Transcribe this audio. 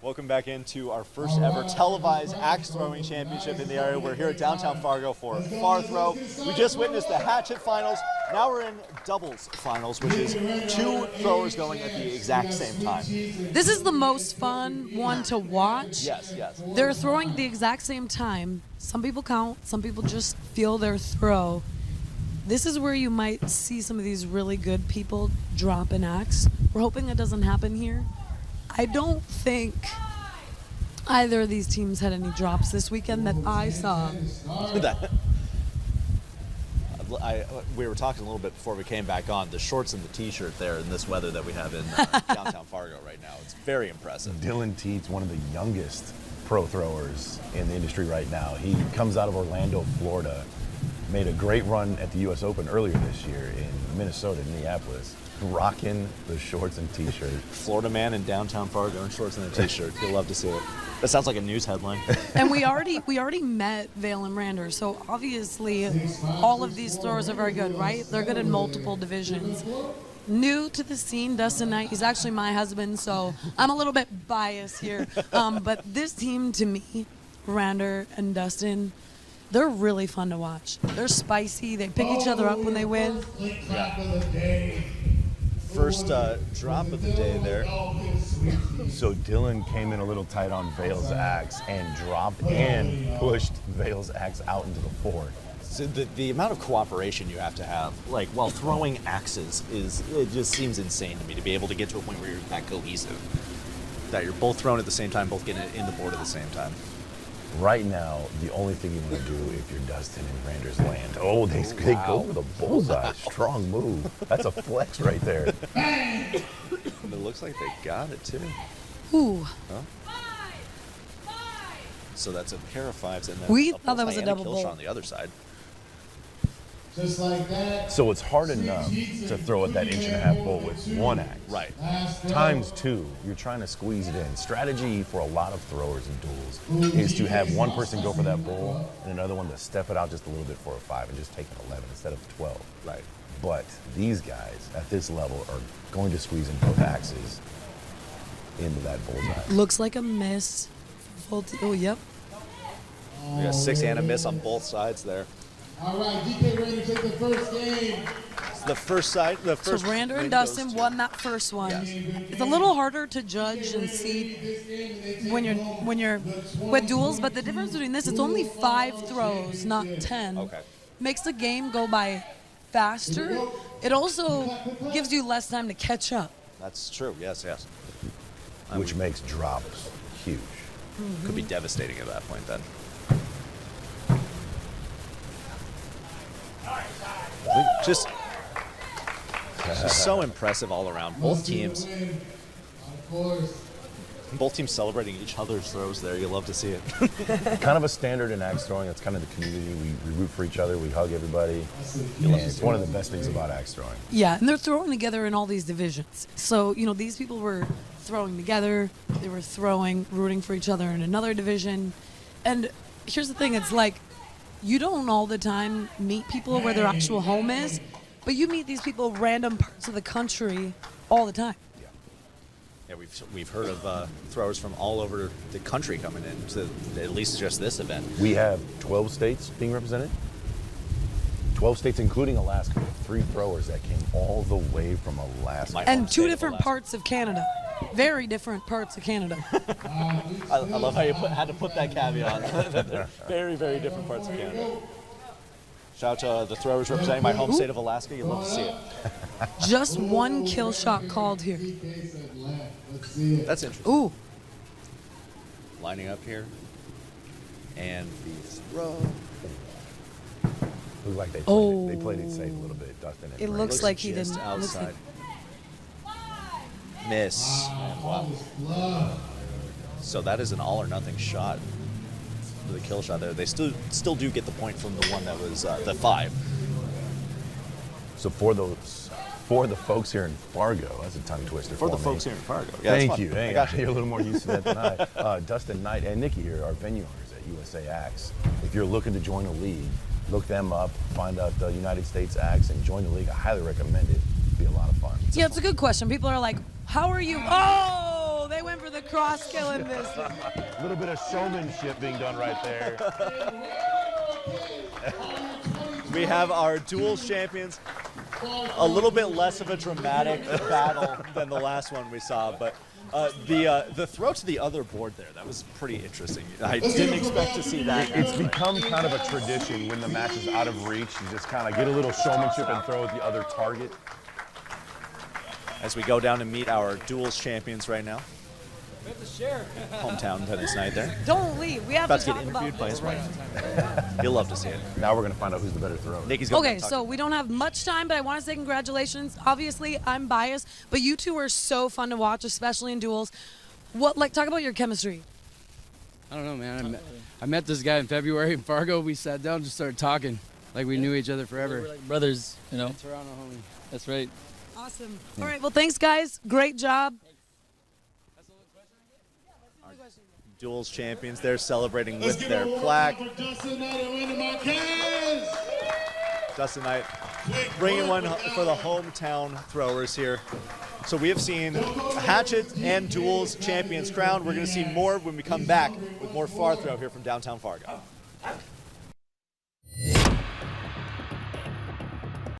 Welcome back into our first ever televised axe throwing championship in the area. We're here at downtown Fargo for Far Throw. We just witnessed the hatchet finals. Now we're in doubles finals, which is two throwers going at the exact same time. This is the most fun one to watch. Yes, yes. They're throwing at the exact same time. Some people count, some people just feel their throw. This is where you might see some of these really good people drop an axe. We're hoping it doesn't happen here. I don't think either of these teams had any drops this weekend that I saw. We were talking a little bit before we came back on. The shorts and the t-shirt there in this weather that we have in downtown Fargo right now. It's very impressive. Dylan Teets, one of the youngest pro throwers in the industry right now. He comes out of Orlando, Florida. Made a great run at the U.S. Open earlier this year in Minnesota, Minneapolis. Rocking the shorts and t-shirt. Florida man in downtown Fargo in shorts and a t-shirt. You'll love to see it. That sounds like a news headline. And we already met Vail and Rander, so obviously all of these throwers are very good, right? They're good in multiple divisions. New to the scene, Dustin Knight. He's actually my husband, so I'm a little bit biased here. But this team, to me, Rander and Dustin, they're really fun to watch. They're spicy. They pick each other up when they win. First drop of the day there. So Dylan came in a little tight on Vail's axe and dropped and pushed Vail's axe out into the fork. So the amount of cooperation you have to have, like while throwing axes, it just seems insane to me to be able to get to a point where you're that cohesive, that you're both throwing at the same time, both getting it in the board at the same time. Right now, the only thing you want to do if you're Dustin and Rander's land. Oh, they go for the bullseye. Strong move. That's a flex right there. It looks like they got it too. Ooh. Huh? So that's a pair of fives, and then We a thought that was a bullseye double and kill bolt. shot on the other side. Just like that. So it's hard enough to throw at that 1.5-inch bolt with one axe. Right. Times two, you're trying to squeeze it in. Strategy for a lot of throwers in duels is to have one person go for that bull and another one to step it out just a little bit for a 5 and just take an 11 instead of 12. Right. But these guys at this level are going to squeeze in both axes into that bullseye. Looks like a miss. Oh, yep. We got 6 and a miss on both sides there. All right, DK ready to take the first game. The first side, the So first. Rander win and goes Dustin to- won that first one. Yes. It's a little harder to judge and see when you're with duels, but the difference between this, it's only 5 throws, not 10. Okay. Makes the game go by faster. It also gives you less time to catch up. That's true. Yes, yes. Which makes drops huge. Could be devastating at that point then. Just so impressive all around. Both teams celebrating each other's throws there. You love to see it. Kind of a standard in axe throwing. That's kind of the community. We root for each other. We hug everybody. And it's one of the best things about axe throwing. Yeah, and they're throwing together in all these divisions. So, these people were throwing together. They were rooting for each other in another division. And here's the thing, it's like, you don't all the time meet people where their actual home is, but you meet these people random parts of the country all the time. Yeah, we've heard of throwers from all over the country coming in to at least just this event. We have 12 states being represented. 12 states, including Alaska. 3 throwers that came all the way from Alaska. My And home 2 state of different Alaska. parts of Canada. Very different parts of Canada. I love how you had to put that caveat. Very, very different parts of Canada. Shout out to the throwers representing my home state of Alaska. You'd love to see it. Just 1 kill shot called here. That's interesting. Ooh. Lining up here. And the throw. Looked like they played it safe a little bit, Dustin. And It Brandon. looks like he just didn't. Looks outside. like, Miss. And wow. So that is an all or nothing shot. For the kill shot there. They still do get the point from the one that was the 5. So for the folks here in Fargo, that's a tongue twister For the me. folks here in Fargo. Yeah, Thank that's you. fun. I Hey, got you. you're a little more used to that than I. Dustin Knight and Nikki here are venue owners at USA Axe. If you're looking to join a league, look them up, find out the United States Axe, and join the league. I highly recommend it. It'll be a lot of fun. yeah, it's a good question. People are like, how are you? Oh, they went for the cross killing this. A little bit of showmanship being done right there. We have our duels champions. A little bit less of a dramatic battle than the last one we saw, but the throw to the other board there, that was pretty interesting. I didn't expect to see that. It's become kind of a tradition when the match is out of reach. You just kind of get a little showmanship and throw at the other target. As we go down to meet our duels champions right now. Hometown tennis night there. Don't leave. We have About to to talk get about interviewed by this. his wife. You'll love to see it. Now we're going to find out who's the better thrower. Nikki's going Okay, to so we don't have much time, but I want to say congratulations. Obviously, I'm biased, but you two are so fun to watch, especially in duels. Talk about your chemistry. I don't know, man. I met this guy in February in Fargo. We sat down and just started talking like we knew each other forever. We're like brothers, you know. Toronto homie. That's right. Awesome. All right, well, thanks, guys. Great job. Duels champions, they're celebrating Let's with give their a warm plaque. applause for Dustin Knight and Randy Marquez. Dustin Knight bringing one for the hometown throwers here. So we have seen Hatchet and Duels champions crowned. We're going to see more when we come back with more Far Throw here from downtown Fargo.